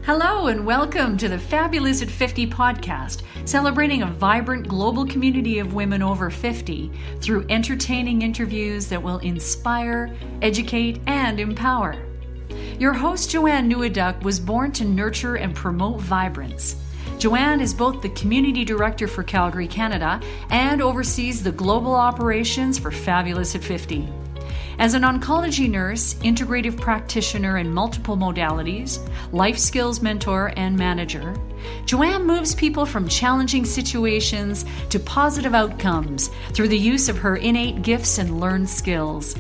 Hello and welcome to the Fabulous at 50 podcast, celebrating a vibrant global community of women over 50 through entertaining interviews that will inspire, educate, and empower. Your host, Joanne Neweduk, was born to nurture and promote vibrance. Joanne is both the Community Director for Calgary, Canada, and oversees the global operations for Fabulous at 50. As an oncology nurse, integrative practitioner in multiple modalities, life skills mentor, and manager, Joanne moves people from challenging situations to positive outcomes through the use of her innate gifts and learned skills.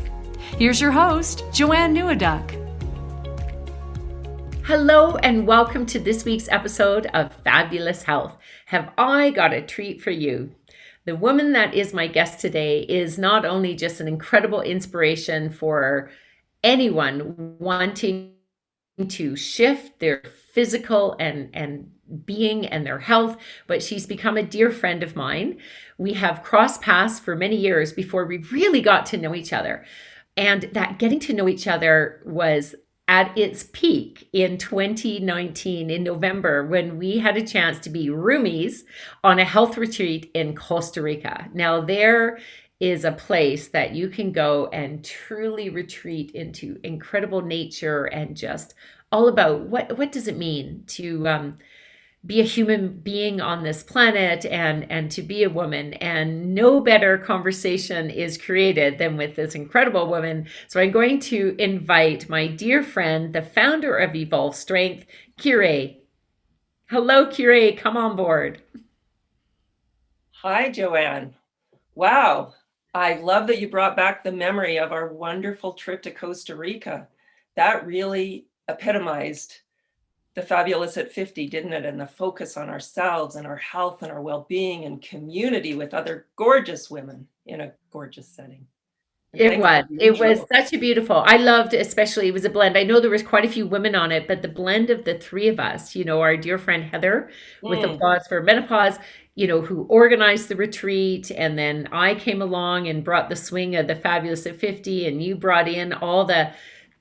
Here's your host, Joanne Neweduk. Hello and welcome to this week's episode of Fabulous Health. Have I got a treat for you? The woman that is my guest today is not only just an incredible inspiration for anyone wanting to shift their physical and being and their health, but she's become a dear friend of mine. We have crossed paths for many years before we really got to know each other. And that getting to know each other was at its peak in 2019 in November, when we had a chance to be roomies on a health retreat in Costa Rica. Now, there is a place that you can go and truly retreat into incredible nature and just all about what does it mean to be a human being on this planet and to be a woman. And no better conversation is created than with this incredible woman. So I'm going to invite my dear friend, the founder of Evolve Strength, Kirei. Hello, Kirei. Come on board. Hi, Joanne. Wow. I love that you brought back the memory of our wonderful trip to Costa Rica. That really epitomized the Fabulous at 50, didn't it? And the focus on ourselves and our health and our well-being and community with other gorgeous women in a gorgeous setting. It was such a beautiful, I loved, especially it was a blend. I know there was quite a few women on it, but the blend of the three of us, our dear friend Heather with Applause for Menopause, who organized the retreat. And then I came along and brought the swing of the Fabulous at 50, and you brought in all the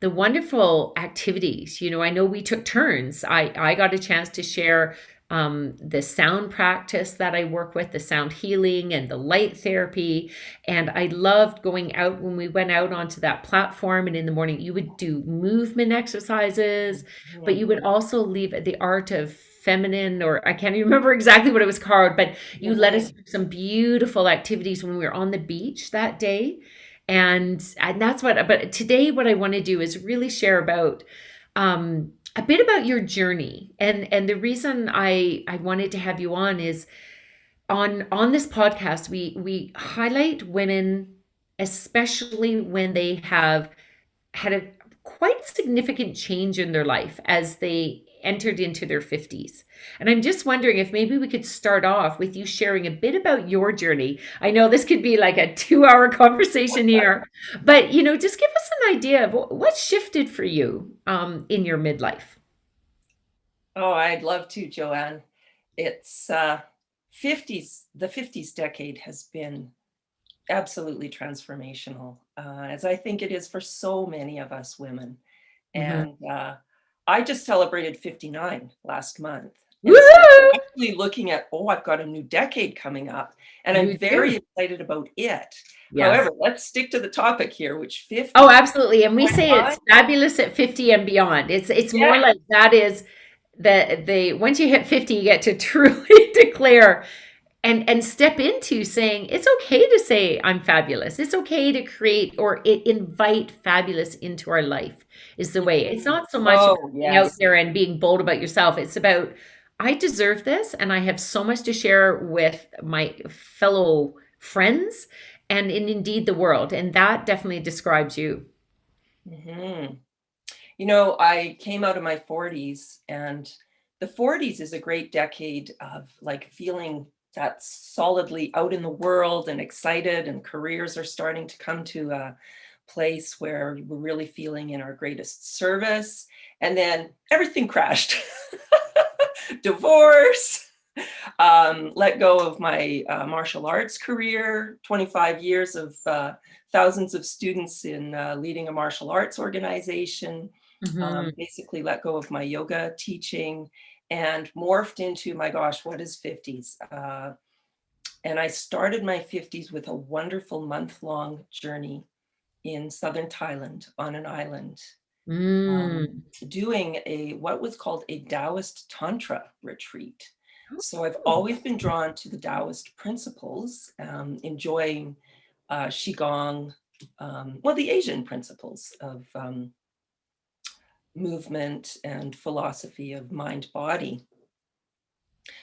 wonderful activities. I know we took turns. I got a chance to share the sound practice that I work with, the sound healing and the light therapy. And I loved going out when we went out onto that platform. And in the morning, you would do movement exercises, but you would also leave the art of feminine, or I can't even remember exactly what it was called, but you led us through some beautiful activities when we were on the beach that day. And that's but today what I want to do is really share about a bit about your journey. And the reason I wanted to have you on is on this podcast, we highlight women, especially when they have had a quite significant change in their life as they entered into their 50s. And I'm just wondering if maybe we could start off with you sharing a bit about your journey. I know this could be like a 2-hour conversation here, but just give us an idea of what shifted for you in your midlife. Oh, I'd love to, Joanne. It's the 50s decade has been absolutely transformational, as I think it is for so many of us women. And I just celebrated 59 last month. And so I'm actually looking at, I've got a new decade coming up, and I'm very excited about it. Yes. However, let's stick to the topic here, which 50. Oh, absolutely. And we say it's fabulous at 50 and beyond. It's more like that is the once you hit 50, you get to truly declare and step into saying it's okay to say I'm fabulous. It's okay to create or invite fabulous into our life is the way. It's not so much out there and being bold about yourself. It's about, I deserve this and I have so much to share with my fellow friends and indeed the world. And that definitely describes you. I came out of my 40s, and the 40s is a great decade of like feeling that's solidly out in the world and excited, and careers are starting to come to a place where we're really feeling in our greatest service. And then everything crashed. Divorce, let go of my martial arts career, 25 years of thousands of students in leading a martial arts organization. Mhm. Basically let go of my yoga teaching and morphed into, my gosh, what is 50s? And I started my 50s with a wonderful month-long journey in southern Thailand on an island, Mm. doing what was called a Taoist Tantra retreat. So I've Oh, always been drawn to the Taoist principles, enjoying Qigong, well, the Asian principles of movement and philosophy of mind-body.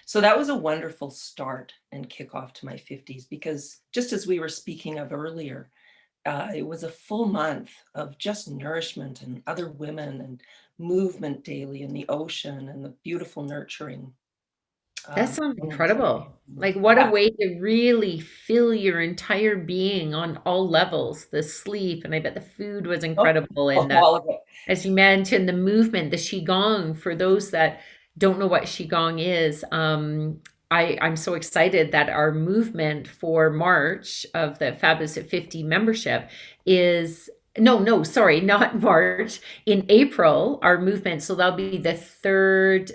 So that was a wonderful start and kickoff to my 50s because just as we were speaking of earlier, it was a full month of just nourishment and other women and movement daily in the ocean and the beautiful nurturing that sounds energy. incredible. Like, what a Yeah, way to really fill your entire being on all levels. The sleep, and I bet the food was oh, incredible, and all of it. as you mentioned, the movement, the qigong. For those that don't know what qigong is, I'm so excited that our movement for March of the Fabulous at 50 membership is no, sorry, not March, in April, our movement. So that'll be the third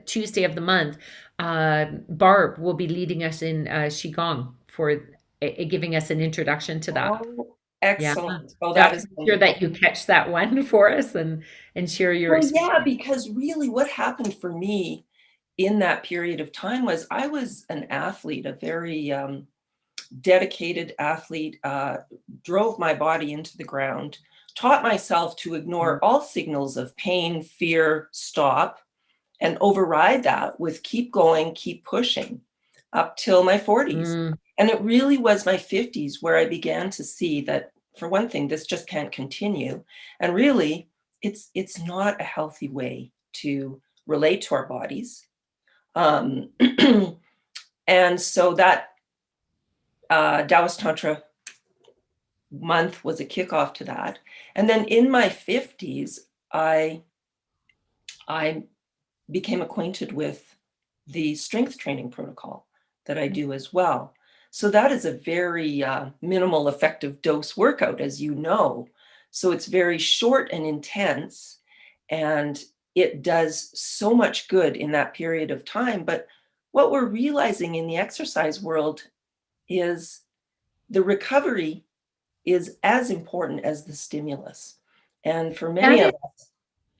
Tuesday of the month. Barb will be leading us in qigong for giving us an introduction to that. Oh, Yeah. excellent. Oh, So I that have to is make sure that wonderful. you catch that one for us and share your Well, experience. yeah, because really what happened for me in that period of time was I was an athlete, a very dedicated athlete, drove my body into the ground, taught myself to ignore all signals of pain, fear, stop, and override that with keep going, keep pushing up till my 40s. Mm, And it really was my 50s where I began to see that, for one thing, this just can't continue. And really, it's not a healthy way to relate to our bodies. Um, and so that Taoist Tantra month was a kickoff to that. And then in my 50s, I became acquainted with the strength training protocol that I do as well. So that is a very minimal effective dose workout, as you know. So it's very short and intense, and it does so much good in that period of time. But what we're realizing in the exercise world is the recovery is as important as the stimulus. And for many that is, of us,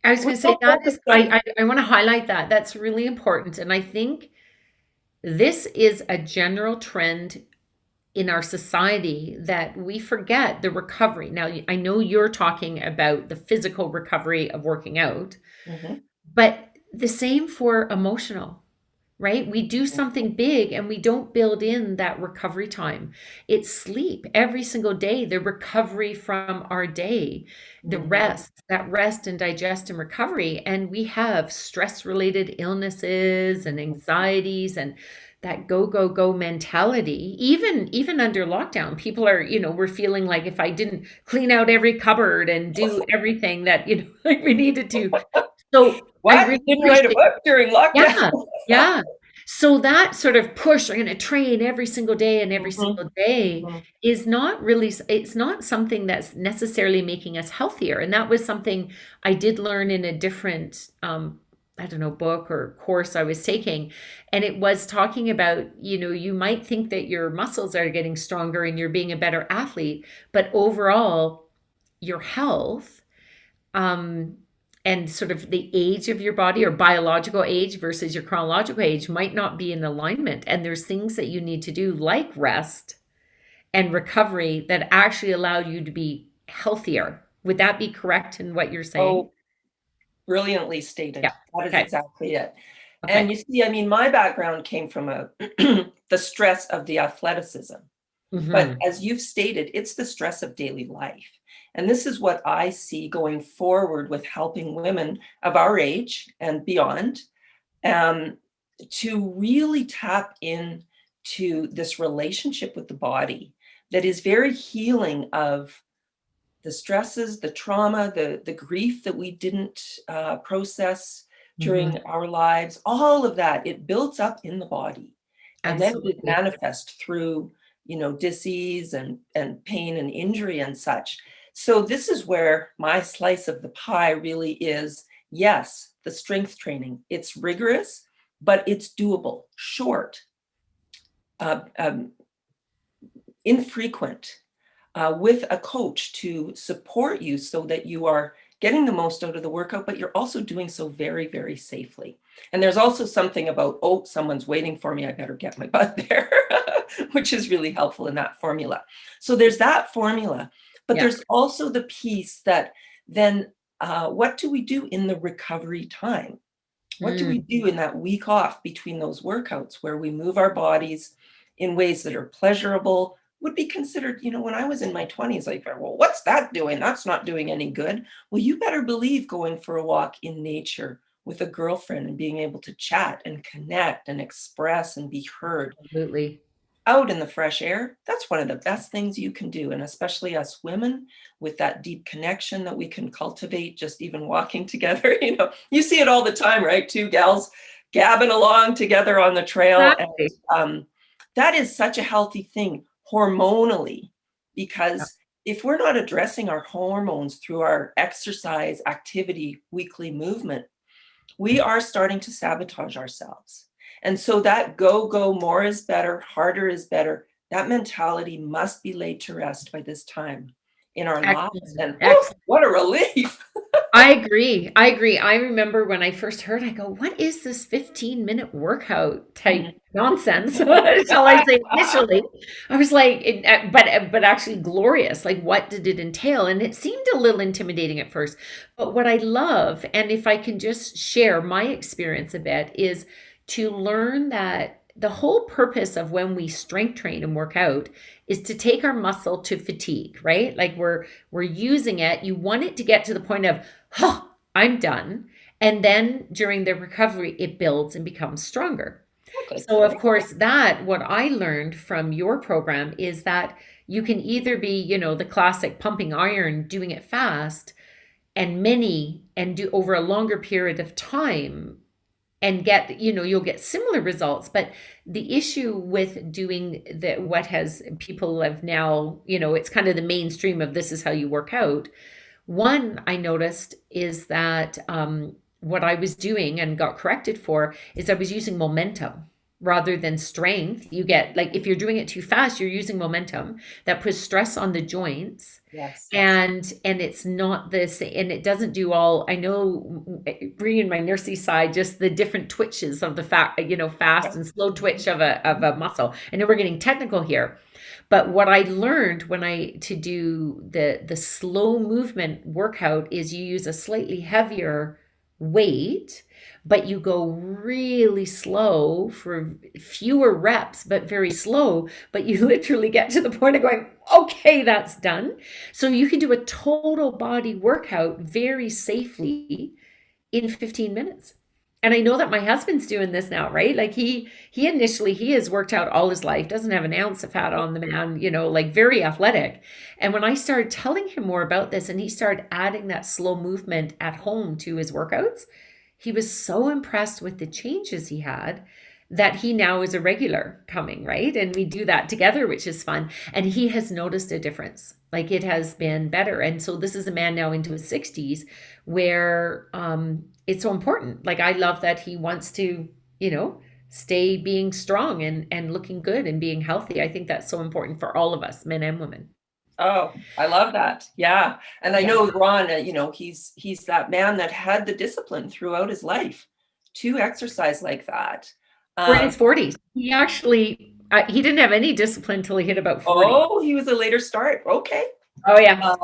I was we're going to say so that is, focused on, I want to highlight that. That's really important. And I think this is a general trend in our society that we forget the recovery. Now, I know you're talking about the physical recovery of working out, Mhm, but the same for emotional. Right? We do something big and we don't build in that recovery time. It's sleep every single day, the recovery from our day, the mhm, rest, that rest and digest and recovery. And we have stress related illnesses and anxieties and that go, go, go mentality. Even under lockdown, people are, we're feeling like if I didn't clean out every cupboard and do everything that, like we needed to. So I what? You really didn't write a appreciate. book during lockdown? Yeah, yeah. So that sort of push, I'm gonna train every single day and every Mhm, single day mhm, is not really it's not something that's necessarily making us healthier, and that was something I did learn in a different, I don't know, book or course I was taking, and it was talking about, you might think that your muscles are getting stronger and you're being a better athlete, but overall, your health um, and sort of the age of your body or biological age versus your chronological age might not be in alignment. And there's things that you need to do, like rest and recovery, that actually allow you to be healthier. Would that be correct in what you're saying? oh, brilliantly stated. Yeah. That is Okay. exactly it. And Okay. you see, I mean, my background came from the stress of the athleticism. But Hmm. as you've stated, it's the stress of daily life. And this is what I see going forward with helping women of our age and beyond, um, to really tap into this relationship with the body that is very healing of the stresses, the trauma, the grief that we didn't process Hmm. during our lives, all of that, it builds up in the body. And then it Absolutely. manifests through, disease and pain and injury and such. So this is where my slice of the pie really is, yes, the strength training. It's rigorous, but it's doable, short, infrequent, with a coach to support you so that you are getting the most out of the workout, but you're also doing so very, very safely. And there's also something about, oh, someone's waiting for me, I better get my butt there, which is really helpful in that formula. So there's that formula, but there's also the piece that then, what do we do in the recovery time? What do we do in that week off between those workouts where we move our bodies in ways that are pleasurable, would be considered, when I was in my 20s, like, well, what's that doing? That's not doing any good. Well, you better believe going for a walk in nature with a girlfriend and being able to chat and connect and express and be heard Absolutely. out in the fresh air, that's one of the best things you can do. And especially us women with that deep connection that we can cultivate just even walking together, you see it all the time, right? Two gals gabbing along together on the trail. Exactly. And that is such a healthy thing hormonally, because if we're not addressing our hormones through our exercise, activity, weekly movement, we are starting to sabotage ourselves. And so that go, more is better, harder is better, that mentality must be laid to rest by this time in our lives. And what a relief. I agree. I remember when I first heard, I go, what is this 15-minute workout type nonsense? Shall I say initially? I was like, but actually glorious. Like, what did it entail? And it seemed a little intimidating at first. But what I love, and if I can just share my experience a bit, is to learn that the whole purpose of when we strength train and work out is to take our muscle to fatigue, right? Like we're using it. You want it to get to the point of, oh, I'm done. And then during the recovery, it builds and becomes stronger. Okay. So of course, what I learned from your program is that you can either be, the classic pumping iron, doing it fast and do over a longer period of time and get, you'll get similar results. But the issue with doing what has people have now, it's kind of the mainstream of this is how you work out. One I noticed is that what I was doing and got corrected for is I was using momentum rather than strength. You get, like, if you're doing it too fast, you're using momentum that puts stress on the joints. Yes. And it's not this, and it doesn't do all, I know, bringing my nursey side, just the different twitches of the fast and slow twitch of a muscle. I know we're getting technical here, but what I learned to do the slow movement workout is you use a slightly heavier weight, but you go really slow for fewer reps, but very slow, but you literally get to the point of going, okay, that's done. So you can do a total body workout very safely in 15 minutes. And I know that my husband's doing this now, right? Like he has worked out all his life, doesn't have an ounce of fat on the man, like very athletic. And when I started telling him more about this and he started adding that slow movement at home to his workouts, he was so impressed with the changes he had that he now is a regular coming, right? And we do that together, which is fun. And he has noticed a difference. Like, it has been better. And so this is a man now into his 60s where it's so important. Like, I love that he wants to, stay being strong and looking good and being healthy. I think that's so important for all of us, men and women. Oh, I love that. Yeah. And I know Ron, he's that man that had the discipline throughout his life to exercise like that. We're in his 40s. He actually, he didn't have any discipline until he hit about 40. Oh, he was a later start. Okay. Oh, yeah.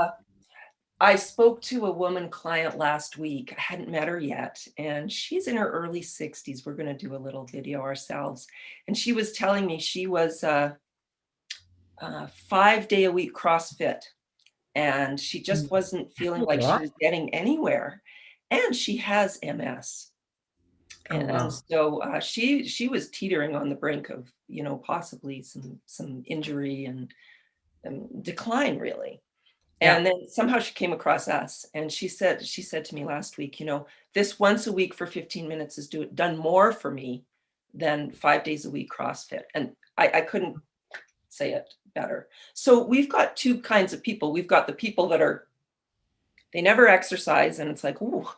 I spoke to a woman client last week. I hadn't met her yet, and she's in her early 60s. We're going to do a little video ourselves. And she was telling me she was 5-day-a-week CrossFit, and she just wasn't feeling like she was getting anywhere. And she has MS. And so she was teetering on the brink of, possibly some injury and decline, really. And then somehow she came across us, and she said to me last week, this once a week for 15 minutes has done more for me than 5 days a week CrossFit. And I couldn't say it better. So we've got two kinds of people. We've got the people that they never exercise, and it's like, oh,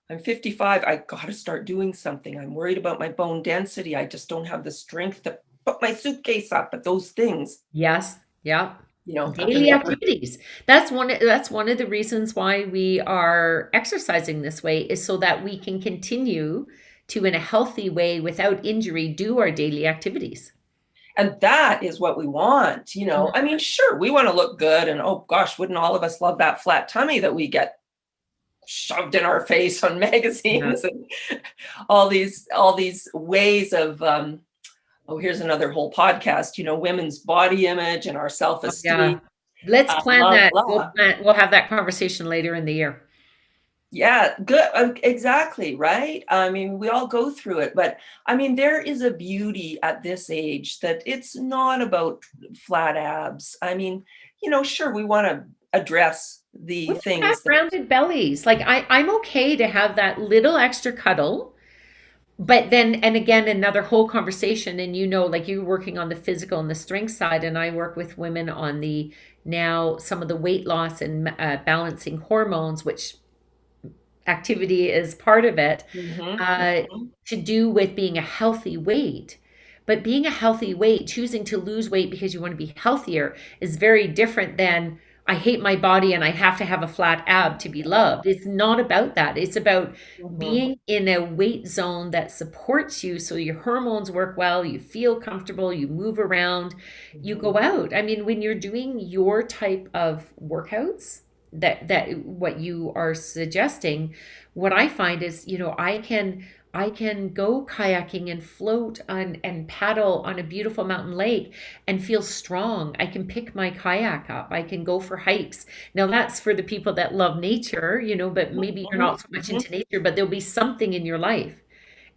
I'm 55. I got to start doing something. I'm worried about my bone density. I just don't have the strength to put my suitcase up. But those things, Yes. Yeah. up in Daily the upper. activities. That's one of the reasons why we are exercising this way, is so that we can continue to, in a healthy way, without injury, do our daily activities. And that is what we want. I mean, sure, we want to look good. And oh gosh, wouldn't all of us love that flat tummy that we get shoved in our face on magazines and all these ways of here's another whole podcast, women's body image and our self-esteem. Yeah. Let's plan Blah, that. blah. We'll have that conversation later in the year. Yeah, good. Exactly, right? I mean, we all go through it, but I mean, there is a beauty at this age that it's not about flat abs. I mean, sure, we want to address the We can have things that, rounded bellies. Like I'm okay to have that little extra cuddle, but then, and again, another whole conversation. And like you're working on the physical and the strength side, and I work with women on now some of the weight loss and balancing hormones, which activity is part of it, to do with being a healthy weight. But being a healthy weight, choosing to lose weight because you want to be healthier, is very different than I hate my body and I have to have a flat ab to be loved. It's not about that. It's about being in a weight zone that supports you so your hormones work well, you feel comfortable, you move around, you go out. I mean, when you're doing your type of workouts, that what you are suggesting, what I find is, I can go kayaking and float on and paddle on a beautiful mountain lake and feel strong. I can pick my kayak up. I can go for hikes. Now that's for the people that love nature, but maybe you're not so much into nature, but there'll be something in your life.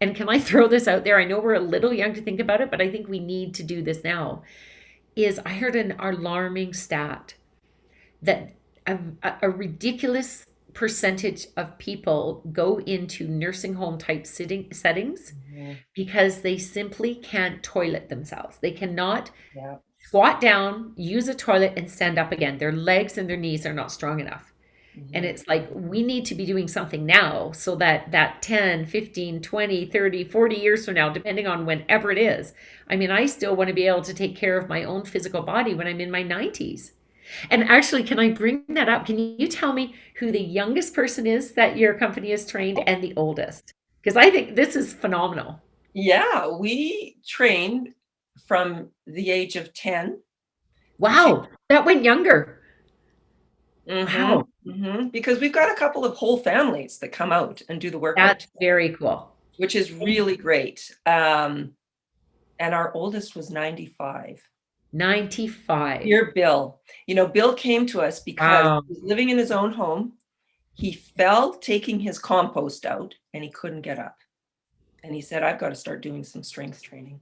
And can I throw this out there? I know we're a little young to think about it, but I think we need to do this now. I heard an alarming stat that a ridiculous percentage of people go into nursing home type settings because they simply can't toilet themselves. They cannot squat down, use a toilet, and stand up again. Their legs and their knees are not strong enough. And it's like, we need to be doing something now so that 10, 15, 20, 30, 40 years from now, depending on whenever it is. I mean, I still want to be able to take care of my own physical body when I'm in my 90s. And actually, can I bring that up? Can you tell me who the youngest person is that your company has trained and the oldest? Because I think this is phenomenal. Yeah, we trained from the age of 10. Wow, that went younger. Wow, Because we've got a couple of whole families that come out and do the workout, that's very cool. which is really great. And our oldest was 95. 95. Dear Bill. Bill came to us because Wow. he was living in his own home. He fell taking his compost out and he couldn't get up. And he said, I've got to start doing some strength training.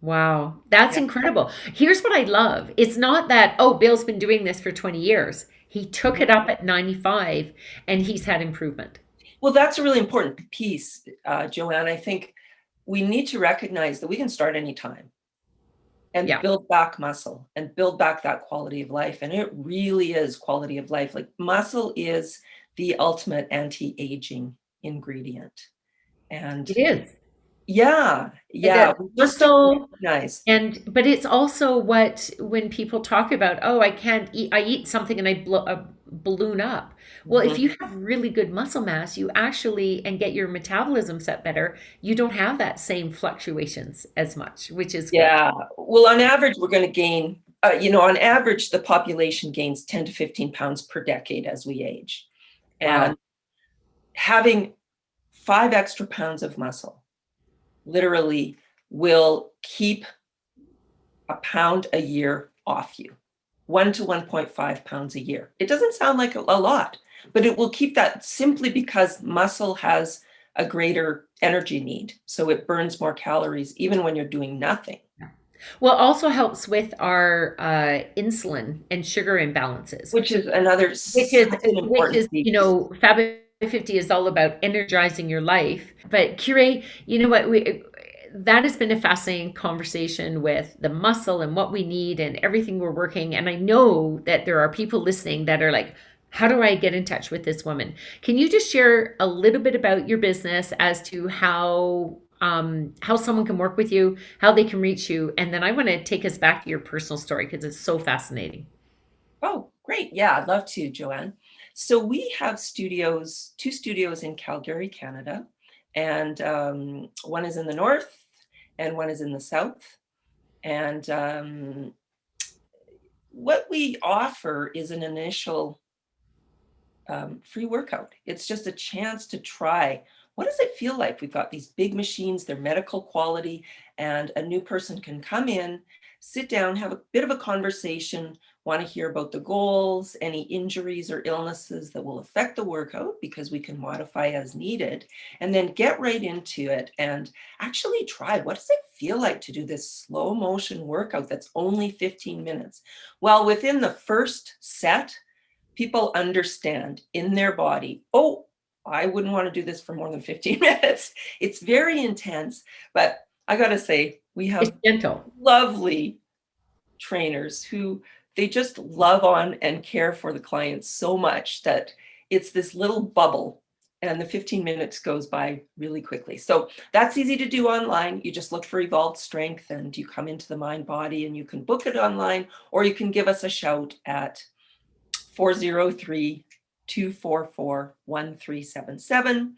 Wow, that's incredible. Here's what I love. It's not that, oh, Bill's been doing this for 20 years. He took it up at 95 and he's had improvement. Well, that's a really important piece, Joanne. I think we need to recognize that we can start anytime and build back muscle and build back that quality of life. And it really is quality of life. Like, muscle is the ultimate anti-aging ingredient. And It is. yeah. Muscle, nice. but it's also when people talk about, oh, I can't eat, I eat something and I balloon up. Well, if you have really good muscle mass, you actually, and get your metabolism set better, you don't have that same fluctuations as much, which is good. Yeah. Well, on average, we're going to gain, on average, the population gains 10 to 15 pounds per decade as we age. And having 5 extra pounds of muscle literally will keep a pound a year off you, 1 to 1.5 pounds a year. It doesn't sound like a lot, but it will keep that, simply because muscle has a greater energy need. So it burns more calories even when you're doing nothing. Well, it also helps with our insulin and sugar imbalances, which is another, Fab 50 is all about energizing your life. But Kirei, you know what? that has been a fascinating conversation with the muscle and what we need and everything we're working. And I know that there are people listening that are like, how do I get in touch with this woman? Can you just share a little bit about your business as to how someone can work with you, how they can reach you, and then I want to take us back to your personal story because it's so fascinating. Oh, great. Yeah, I'd love to, Joanne. So we have studios, two studios in Calgary, Canada, and one is in the north and one is in the south. And what we offer is an initial free workout. It's just a chance to try. What does it feel like? We've got these big machines, they're medical quality, and a new person can come in, sit down, have a bit of a conversation, want to hear about the goals, any injuries or illnesses that will affect the workout because we can modify as needed, and then get right into it and actually try. What does it feel like to do this slow motion workout that's only 15 minutes? Well, within the first set, people understand in their body, oh, I wouldn't want to do this for more than 15 minutes. It's very intense, but I got to say, we It's have gentle. lovely trainers who they just love on and care for the clients so much that it's this little bubble and the 15 minutes goes by really quickly. So that's easy to do online. You just look for Evolved Strength and you come into the Mind Body and you can book it online, or you can give us a shout at 403-244-1377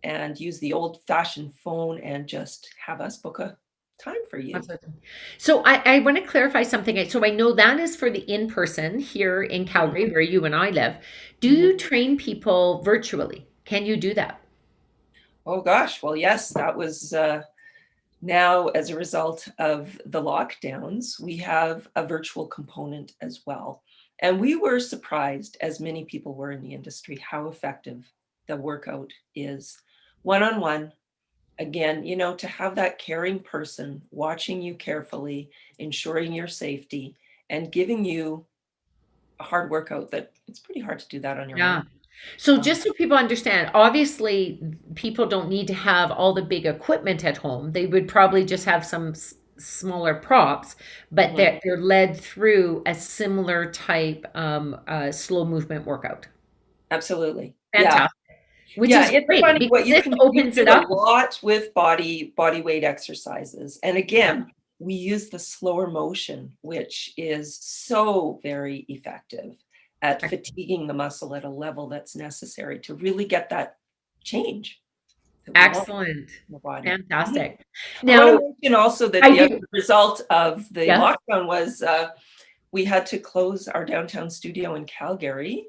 and use the old-fashioned phone and just have us book a time for you. Absolutely. So I want to clarify something. So I know that is for the in-person here in Calgary, where you and I live. Do you train people virtually? Can you do that? Oh gosh, well, yes, that was now as a result of the lockdowns, we have a virtual component as well. And we were surprised, as many people were in the industry, how effective the workout is one-on-one. Again, to have that caring person watching you carefully, ensuring your safety, and giving you a hard workout that it's pretty hard to do that on your own. Yeah. So Um, just so people understand, obviously people don't need to have all the big equipment at home. They would probably just have some smaller props, but mhm, they're led through a similar type slow movement workout. absolutely. Yeah. Fantastic. Which Yeah, is it's great funny what because you this can do. You opens can it do a up. lot with body weight exercises. And again, we use the slower motion, which is so very effective at fatiguing the muscle at a level that's necessary to really get that change that we want Excellent. in the body. Mhm. Fantastic. I want to Now, mention also that I the other do. result of the Yeah. lockdown was we had to close our downtown studio in Calgary,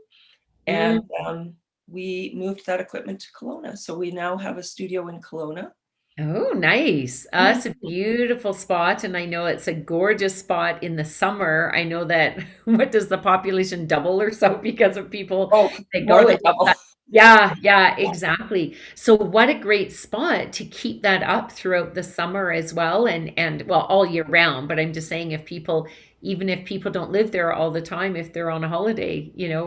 and Mm. we moved that equipment to Kelowna. So we now have a studio in Kelowna. Oh, nice. Mhm. It's a beautiful spot, and I know it's a gorgeous spot in the summer. I know that what does the population double or so because of people Oh, that more go? than It's double. yeah, yeah, exactly. So what a great spot to keep that up throughout the summer as well and well all year round. But I'm just saying if people even if people don't live there all the time, if they're on a holiday, Oh, yeah.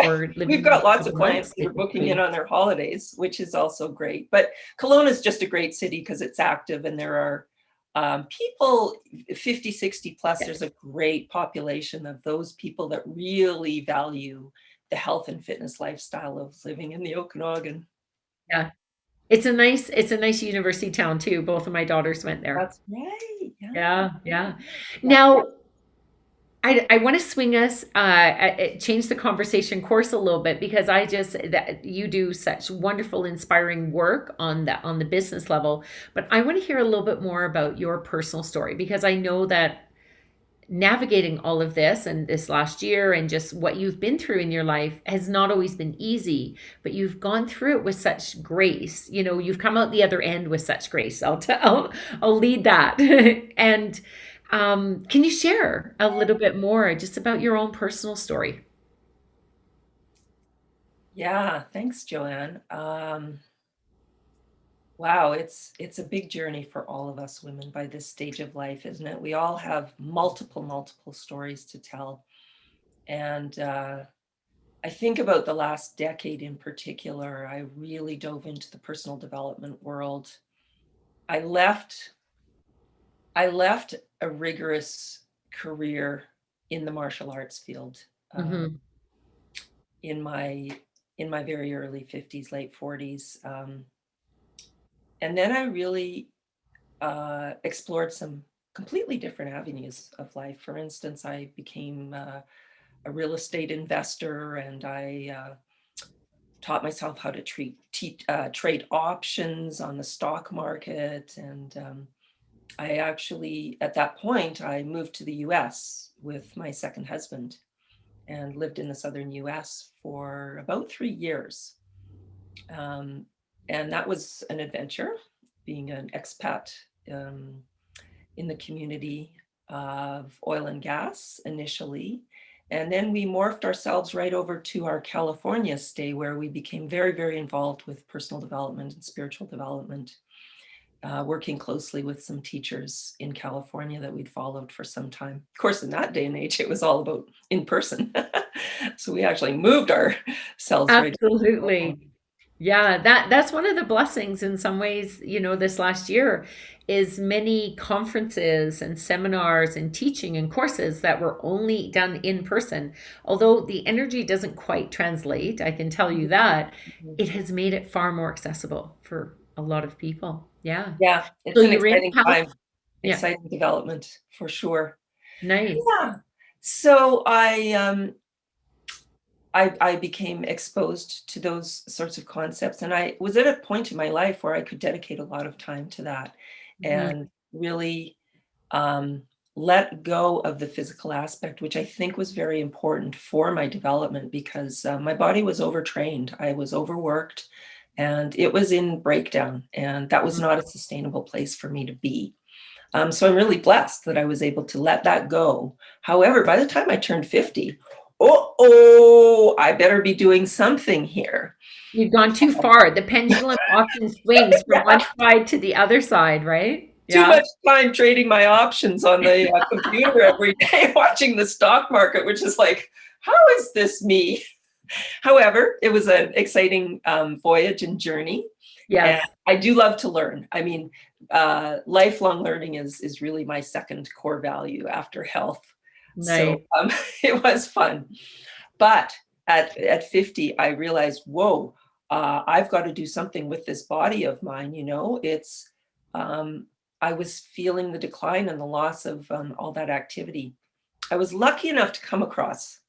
or We've living got a lots couple of clients months, that they are can booking in be. on their holidays, which is also great. But Kelowna is just a great city because it's active and there are people 50, 60 plus. There's a great population of those people that really value the health and fitness lifestyle of living in the Okanagan. Yeah. It's a nice university town too. Both of my daughters went there. That's right. Yeah. Yeah, yeah. Yeah. Now, I want to swing us, change the conversation course a little bit because I just that you do such wonderful, inspiring work on the business level. But I want to hear a little bit more about your personal story because I know that navigating all of this and this last year and just what you've been through in your life has not always been easy, but you've gone through it with such grace. You've come out the other end with such grace. I'll lead that. And can you share a little bit more just about your own personal story? Yeah. Thanks, Joanne. Wow, it's a big journey for all of us women by this stage of life, isn't it? We all have multiple stories to tell. And I think about the last decade in particular, I really dove into the personal development world. I left I left a rigorous career in the martial arts field Mm-hmm. in my very early 50s, late 40s. And then I really explored some completely different avenues of life. For instance, I became a real estate investor, and I taught myself how to trade options on the stock market. And I actually, at that point, I moved to the US with my second husband and lived in the southern US for about 3 years. Um, and that was an adventure, being an expat um, in the community of oil and gas initially. And then we morphed ourselves right over to our California stay, where we became very, very involved with personal development and spiritual development, working closely with some teachers in California that we'd followed for some time. Of course, in that day and age, it was all about in person. So we actually moved ourselves right. Absolutely. Yeah, that's one of the blessings in some ways, this last year is many conferences and seminars and teaching and courses that were only done in person. Although the energy doesn't quite translate, I can tell you that, it has made it far more accessible for a lot of people. Yeah. Yeah, So it's an you're in exciting Cal. time, Yeah, exciting development for sure. nice. Yeah. So I became exposed to those sorts of concepts, and I was at a point in my life where I could dedicate a lot of time to that Mhm. and really um, let go of the physical aspect, which I think was very important for my development, because my body was overtrained. I was overworked, and it was in breakdown, and that was not a sustainable place for me to be. So I'm really blessed that I was able to let that go. However, by the time I turned 50, I better be doing something here. You've gone too far. The pendulum often swings from one Yeah, side to the other side, right? too Yeah. much time trading my options on the computer every day, watching the stock market, which is like, how is this me? However, it was an exciting voyage and journey. And Yes. I do love to learn. I mean, lifelong learning is really my second core value after health. So Nice. it was fun. But at 50, I realized, whoa, I've got to do something with this body of mine. It's, I was feeling the decline and the loss of all that activity. I was lucky enough to come across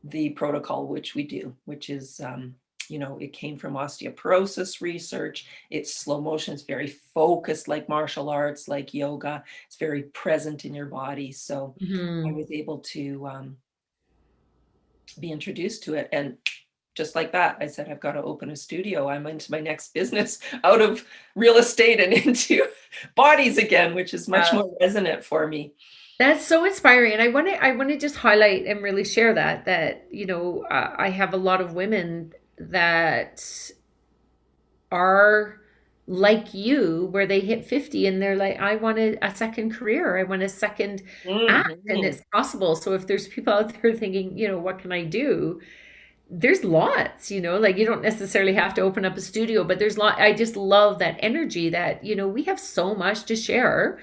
the protocol, which we do, which is, it came from osteoporosis research. It's slow motion. It's very focused, like martial arts, like yoga. It's very present in your body. So I Mhm. was able to be introduced to it. And just like that, I said, I've got to open a studio. I'm into my next business, out of real estate and into bodies again, which is much Yeah. more resonant for me. That's so inspiring, and I want to just highlight and really share that I have a lot of women that are like you, where they hit 50 and they're like, I want a second career, I want a second act, and Mhm. it's possible. So if there's people out there thinking, what can I do? There's lots, like you don't necessarily have to open up a studio, but there's lot. I just love that energy that, we have so much to share.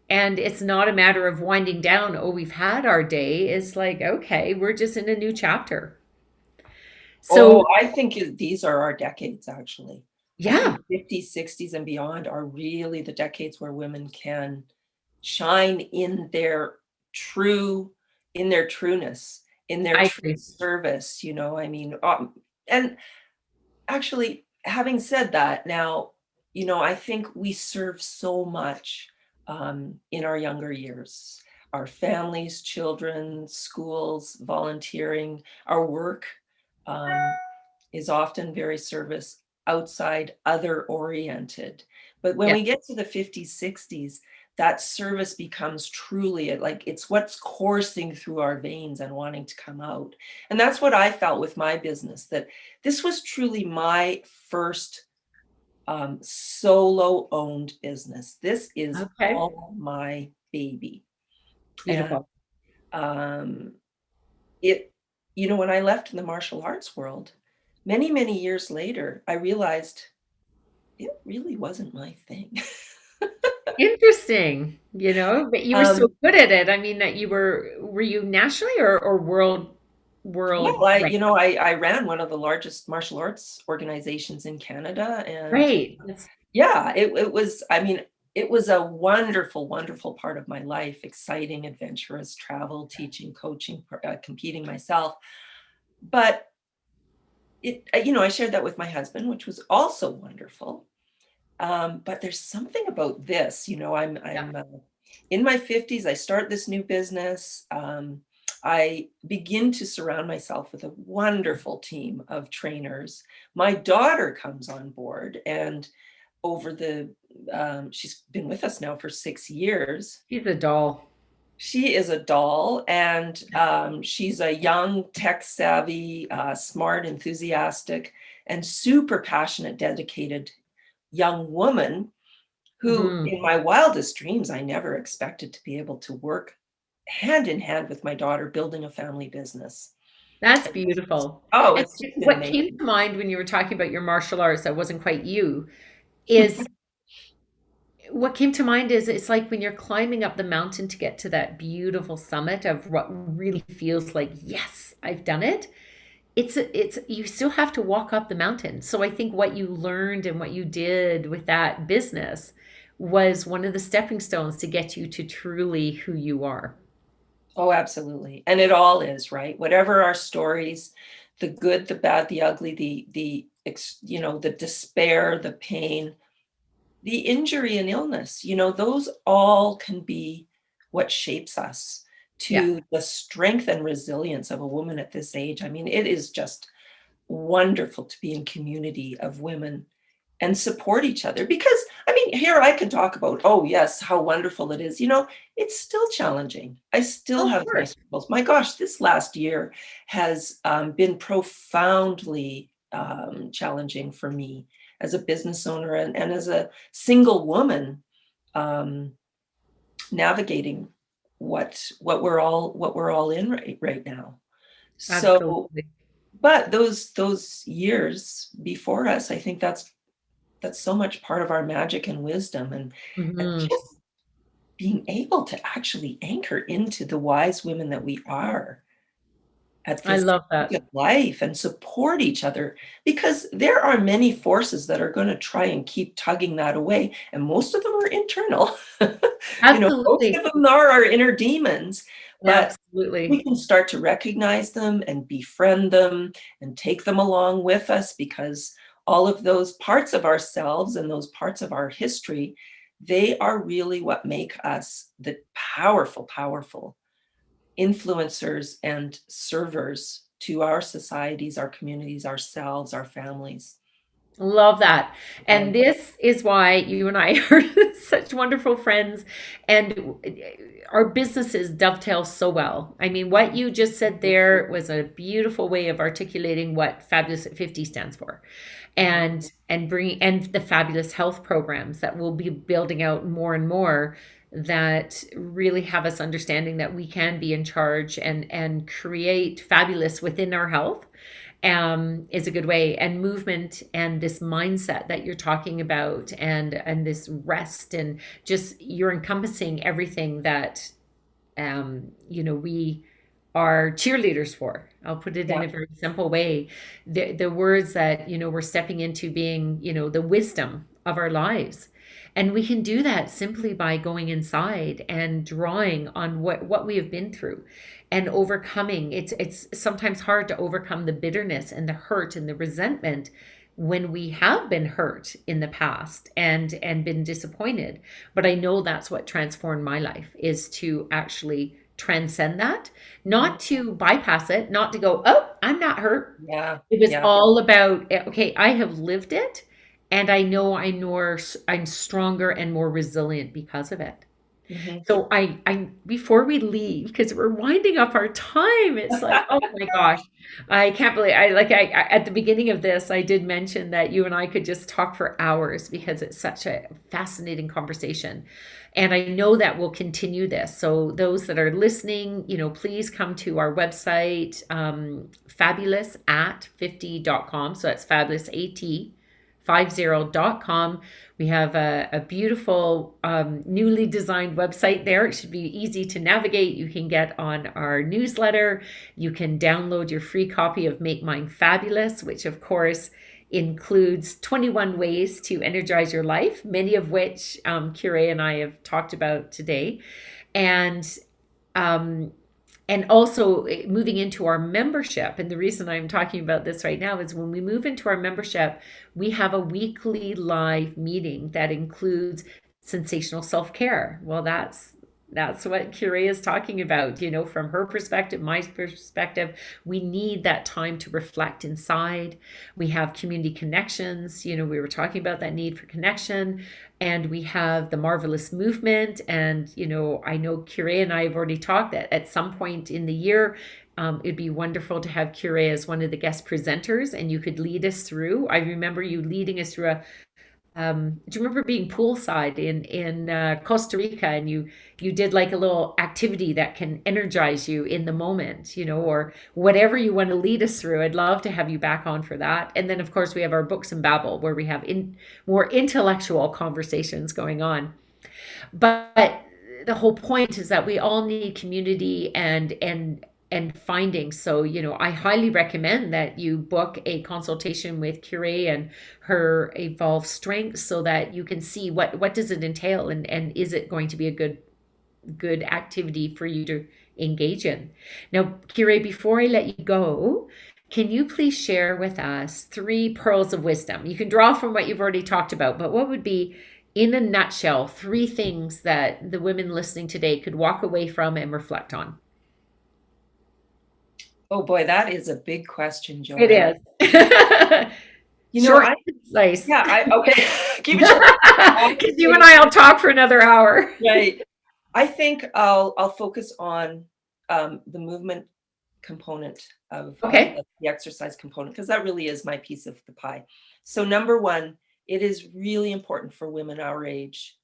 And it's not a matter of winding down. Oh, we've had our day. It's like, okay, we're just in a new chapter. Oh, So, I think these are our decades, actually. I yeah, think 50s, 60s, and beyond are really the decades where women can shine in their true, in their trueness, in their I true agree. service. I mean, and actually, having said that, now, I think we serve so much in our younger years. Our families, children, schools, volunteering, our work. Um, is often very service outside, other oriented. But when Yeah. we get to the 50s, 60s, that service becomes truly like it's what's coursing through our veins and wanting to come out. And that's what I felt with my business, that this was truly my first solo owned business. This is Okay. all my baby. And Beautiful. um, it, when I left in the martial arts world, many, many years later, I realized it really wasn't my thing. Interesting, but you were so Um, good at it. I mean, that were you nationally or world well, ranked? I ran one of the largest martial arts organizations in Canada, and Right. That's yeah, it was, I mean, it was a wonderful, wonderful part of my life, exciting, adventurous travel, teaching, coaching, competing myself. But I shared that with my husband, which was also wonderful. But there's something about this, yeah. I'm in my 50s. I start this new business. I begin to surround myself with a wonderful team of trainers. My daughter comes on board, and over the she's been with us now for 6 years. She's a doll. She is a doll, and she's a young, tech savvy, smart, enthusiastic, and super passionate, dedicated young woman who, Mhm. in my wildest dreams, I never expected to be able to work hand in hand with my daughter building a family business. That's beautiful. Oh, And it's just been what came amazing. to mind when you were talking about your martial arts that wasn't quite you is what came to mind is it's like when you're climbing up the mountain to get to that beautiful summit of what really feels like, yes, I've done it. It's you still have to walk up the mountain. So I think what you learned and what you did with that business was one of the stepping stones to get you to truly who you are. Oh, absolutely. And it all is, right? Whatever our stories, the good, the bad, the ugly, the despair, the pain, the injury and illness, those all can be what shapes us Yeah, to the strength and resilience of a woman at this age. I mean, it is just wonderful to be in community of women and support each other, because I mean, here I can talk about, oh yes, how wonderful it is. It's still challenging. I still of have my course. struggles. My gosh, this last year has been profoundly challenging for me as a business owner, and as a single woman, um, navigating what we're all in right now. So, Absolutely. but those years before us, I think that's so much part of our magic and wisdom, and Mhm. just being able to actually anchor into the wise women that we are at I this love stage that. of life, and support each other, because there are many forces that are going to try and keep tugging that away, and most of them are internal. Most Absolutely. of them are our inner demons, but we Absolutely. can start to recognize them and befriend them and take them along with us, because all of those parts of ourselves and those parts of our history, they are really what make us the powerful, powerful influencers and servers to our societies, our communities, ourselves, our families. Love that. So, And this is why you and I are such wonderful friends, and our businesses dovetail so well. I mean, what you just said there was a beautiful way of articulating what Fabulous at 50 stands for. And bringing and the fabulous health programs that we'll be building out more and more, that really have us understanding that we can be in charge and create fabulous within our health, is a good way. And movement and this mindset that you're talking about, and this rest, and just you're encompassing everything that we are cheerleaders for. I'll put it in yeah. a very simple way. The words that, we're stepping into being, the wisdom of our lives. And we can do that simply by going inside and drawing on what we have been through and overcoming. It's sometimes hard to overcome the bitterness and the hurt and the resentment when we have been hurt in the past and been disappointed. But I know that's what transformed my life, is to actually transcend that, Mhm. not to bypass it, not to go, oh, I'm not hurt. Yeah. It was Yeah. all about, okay, I have lived it, and I know I'm stronger and more resilient because of it. Mhm. So I before we leave, because we're winding up our time, it's like, oh my gosh, I can't believe I at the beginning of this, I did mention that you and I could just talk for hours because it's such a fascinating conversation. And I know that we'll continue this. So those that are listening, please come to our website, fabulous at 50.com. So that's fabulous, AT evolvedstrength.com. We have a beautiful newly designed website there. It should be easy to navigate. You can get on our newsletter. You can download your free copy of Make Mine Fabulous, which of course includes 21 ways to energize your life, many of which Kirei and I have talked about today. And also moving into our membership. And the reason I'm talking about this right now is when we move into our membership, we have a weekly live meeting that includes sensational self-care. Well, that's what Kirei is talking about, from her perspective, my perspective. We need that time to reflect inside. We have community connections. We were talking about that need for connection. And we have the Marvelous Movement. And, I know Kirei and I have already talked that at some point in the year, it'd be wonderful to have Kirei as one of the guest presenters, and you could lead us through. I remember you leading us through do you remember being poolside in Costa Rica, and you did like a little activity that can energize you in the moment, or whatever you want to lead us through. I'd love to have you back on for that. And then of course we have our Books and Babble, where we have more intellectual conversations going on. But the whole point is that we all need community and finding. So, I highly recommend that you book a consultation with Kirei and her Evolve Strength, so that you can see what does it entail, and is it going to be a good activity for you to engage in. Now, Kirei, before I let you go, can you please share with us 3 pearls of wisdom? You can draw from what you've already talked about, but what would be, in a nutshell, 3 things that the women listening today could walk away from and reflect on? Oh boy, that is a big question, Joanne. It is. Short and concise. Yeah, okay. Keep it short. Because you and I will talk for another hour. Right. I think I'll focus on the movement component of the exercise component, because that really is my piece of the pie. So number 1, it is really important for women our age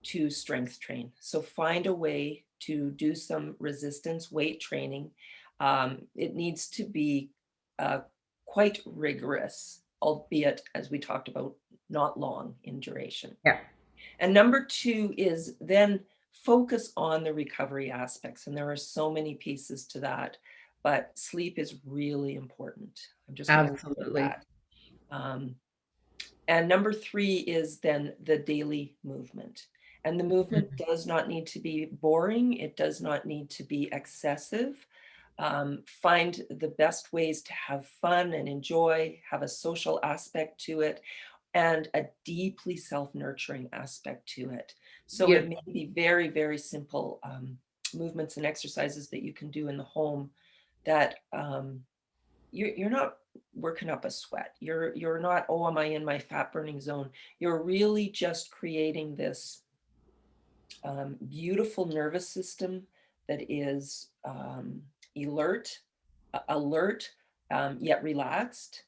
to strength train. So find a way to do some resistance weight training. It needs to be quite rigorous, albeit, as we talked about, not long in duration. Yeah. And number 2 is then focus on the recovery aspects. And there are so many pieces to that, but sleep is really important. I'm just going to say that. And number 3 is then the daily movement. And the movement does not need to be boring. It does not need to be excessive. Find the best ways to have fun and enjoy, have a social aspect to it, and a deeply self-nurturing aspect to it. So it may be very, very simple movements and exercises that you can do in the home that you're not working up a sweat. You're not, oh, am I in my fat burning zone? You're really just creating this beautiful nervous system that is alert, yet relaxed.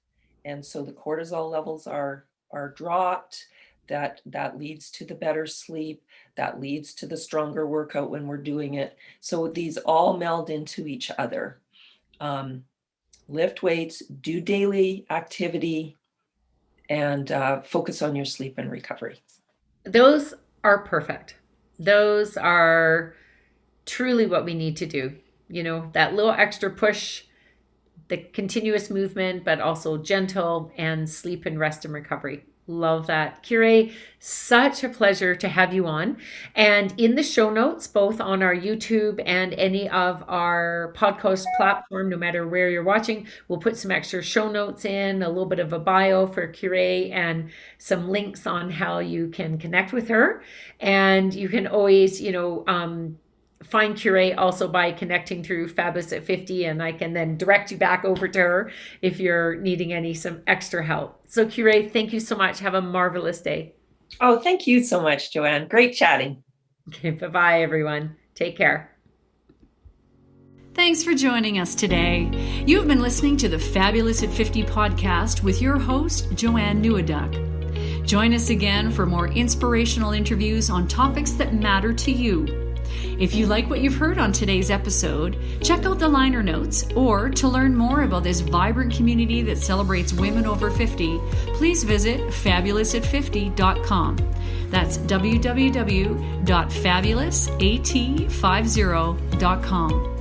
And so the cortisol levels are dropped. That leads to the better sleep. That leads to the stronger workout when we're doing it. So these all meld into each other. Lift weights, do daily activity, and focus on your sleep and recovery. Those are perfect. Those are truly what we need to do. That little extra push, the continuous movement, but also gentle, and sleep and rest and recovery. Love that. Kirei, such a pleasure to have you on. And in the show notes, both on our YouTube and any of our podcast platform, no matter where you're watching, we'll put some extra show notes in, a little bit of a bio for Kirei, and some links on how you can connect with her. And you can always, find Kirei also by connecting through Fabulous at 50, and I can then direct you back over to her if you're needing some extra help. So Kirei, thank you so much. Have a marvelous day. Oh, thank you so much, Joanne. Great chatting. Okay, bye-bye, everyone. Take care. Thanks for joining us today. You've been listening to the Fabulous at 50 podcast with your host, Joanne Neweduk. Join us again for more inspirational interviews on topics that matter to you. If you like what you've heard on today's episode, check out the liner notes, or to learn more about this vibrant community that celebrates women over 50, please visit fabulousat50.com. That's www.fabulousat50.com.